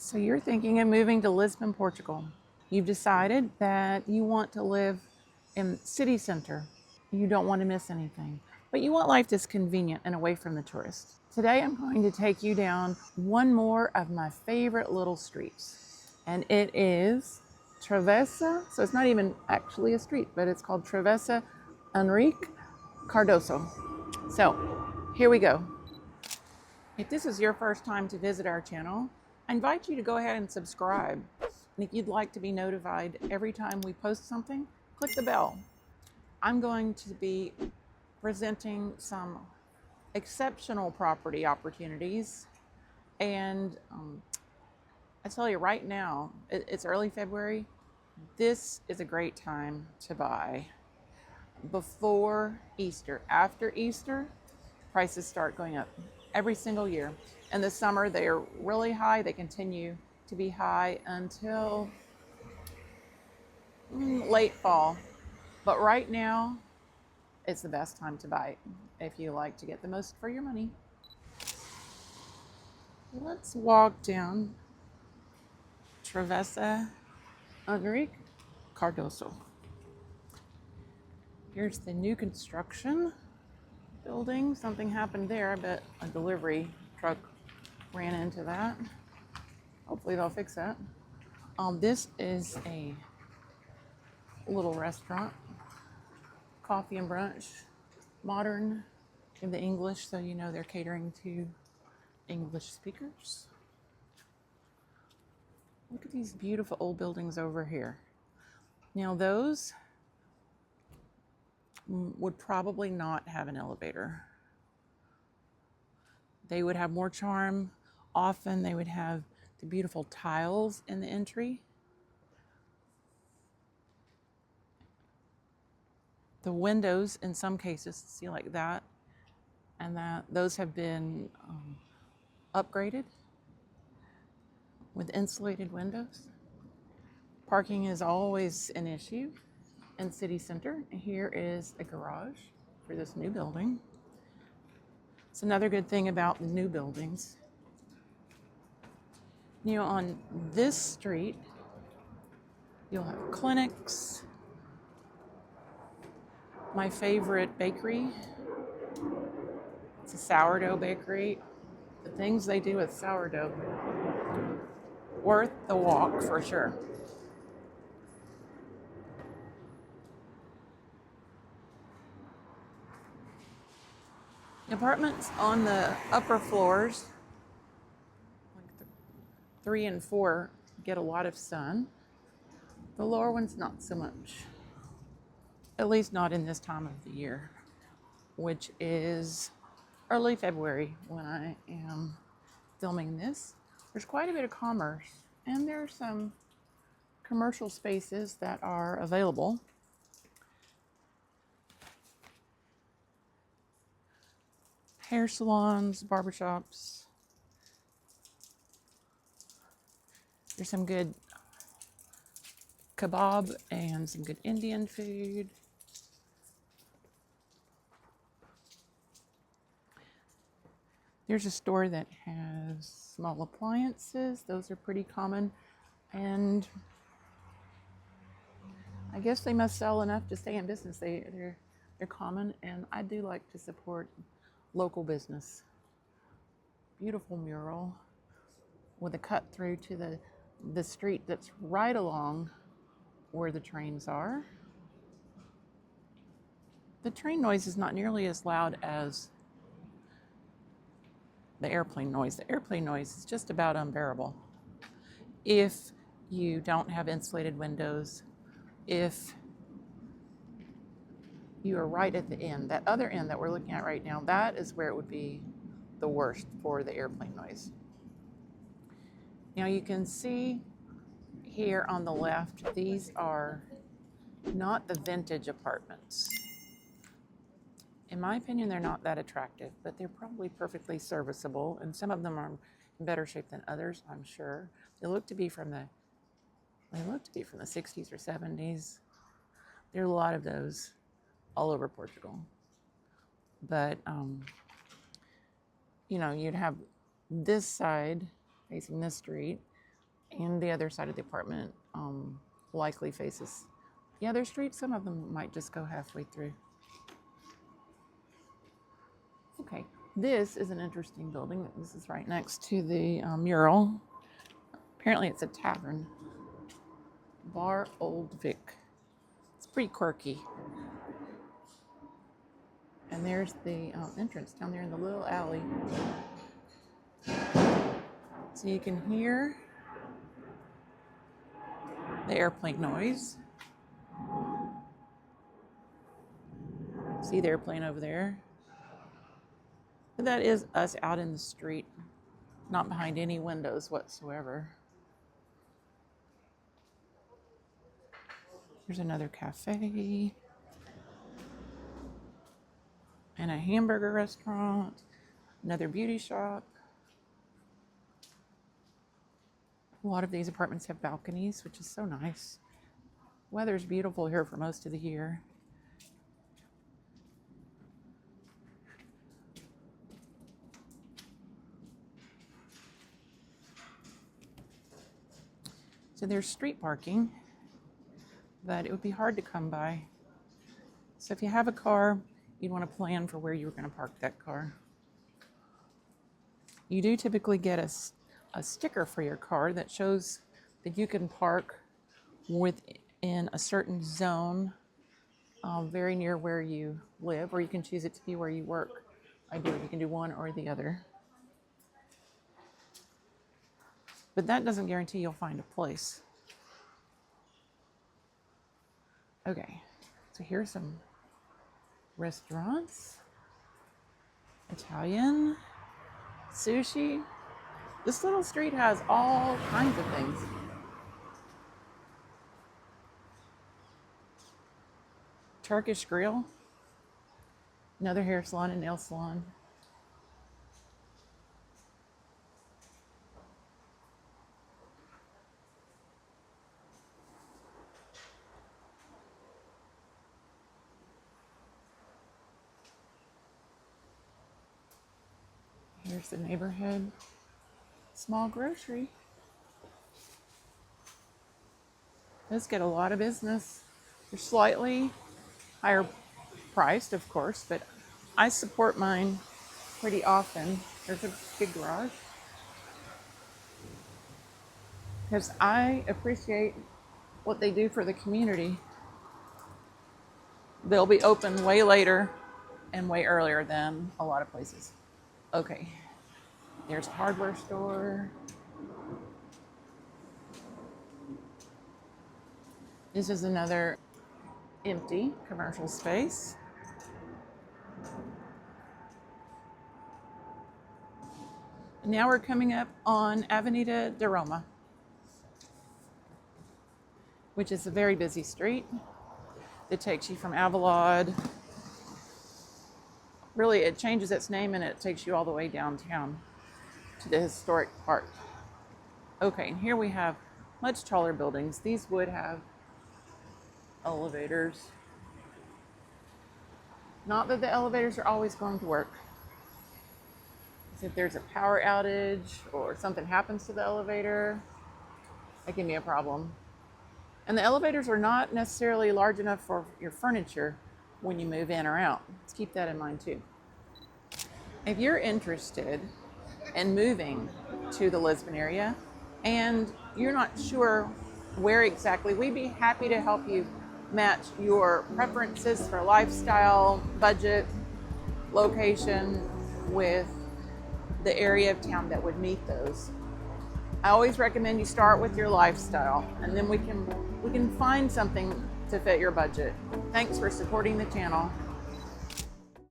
So you're thinking of moving to Lisbon, Portugal. You've decided that you want to live in city center. You don't want to miss anything, but you want life that's convenient and away from the tourists. Today I'm going to take you down one more of my favorite little streets, and it is Travessa. So it's not even actually a street, but it's called Travessa Henrique Cordoso. So here we go. If this is your first time to visit our channel, I invite you to go ahead and subscribe. And if you'd like to be notified every time we post something, click the bell. I'm going to be presenting some exceptional property opportunities. And I tell you right now, it's early February. This is a great time to buy. Before Easter, after Easter, prices start going up every single year. In the summer, they are really high. They continue to be high until late fall. But right now, it's the best time to buy if you like to get the most for your money. Let's walk down Travessa Henrique Cordoso. Here's the new construction building. Something happened there. I bet a delivery truck ran into that. Hopefully they'll fix that. This is a little restaurant, coffee and brunch, modern in the English, so you know they're catering to English speakers. Look at these beautiful old buildings over here. Now those would probably not have an elevator. They would have more charm. Often they would have the beautiful tiles in the entry. The windows in some cases, see like that, and that those have been upgraded with insulated windows. Parking is always an issue in city center. Here is a garage for this new building. It's another good thing about the new buildings. You know, on this street, you'll have clinics. My favorite bakery, it's a sourdough bakery. The things they do with sourdough, worth the walk for sure. Apartments on the upper floors, like 3 and 4, get a lot of sun. The lower ones, not so much. At least not in this time of the year, which is early February when I am filming this. There's quite a bit of commerce, and there are some commercial spaces that are available. Hair salons, barbershops. There's some good kebab and some good Indian food. There's a store that has small appliances. Those are pretty common. And I guess they must sell enough to stay in business. They're common, and I do like to support local business. Beautiful mural with a cut through to the street that's right along where the trains are. The train noise is not nearly as loud as the airplane noise. The airplane noise is just about unbearable if you don't have insulated windows, if you are right at the end. That other end that we're looking at right now, that is where it would be the worst for the airplane noise. Now you can see here on the left, these are not the vintage apartments. In my opinion, they're not that attractive, but they're probably perfectly serviceable, and some of them are in better shape than others, I'm sure. They look to be from the 60s or 70s. There are a lot of those all over Portugal. But, you know, you'd have this side facing this street And the other side of the apartment likely faces the other street. Some of them might just go halfway through. Okay, this is an interesting building. This is right next to the mural. Apparently it's a tavern. Bar Old Vic. It's pretty quirky. And there's the entrance down there in the little alley. So you can hear the airplane noise. See the airplane over there? But that is us out in the street, not behind any windows whatsoever. Here's another cafe and a hamburger restaurant, another beauty shop. A lot of these apartments have balconies, which is so nice. Weather's beautiful here for most of the year. So there's street parking, but it would be hard to come by. So if you have a car, you'd want to plan for where you're going to park that car. You do typically get a sticker for your car that shows that you can park within a certain zone very near where you live, or you can choose it to be where you work. Ideally, you can do one or the other. But that doesn't guarantee you'll find a place. Okay, so here's some restaurants. Italian, sushi. This little street has all kinds of things. Turkish grill. Another hair salon and nail salon. Here's the neighborhood. Small grocery. Does get a lot of business. They're slightly higher priced, of course, but I support mine pretty often. There's a big garage. Because I appreciate what they do for the community. They'll be open way later and way earlier than a lot of places. Okay, there's a hardware store. This is another empty commercial space. Now we're coming up on Avenida de Roma, which is a very busy street that takes you from Alvalade. Really, it changes its name and it takes you all the way downtown to the historic park. Okay, and here we have much taller buildings. These would have elevators. Not that the elevators are always going to work. If there's a power outage or something happens to the elevator, that can be a problem. And the elevators are not necessarily large enough for your furniture when you move in or out. Let's keep that in mind too. If you're interested in moving to the Lisbon area and you're not sure where exactly, we'd be happy to help you match your preferences for lifestyle, budget, location with the area of town that would meet those. I always recommend you start with your lifestyle, and then we can find something to fit your budget. Thanks for supporting the channel.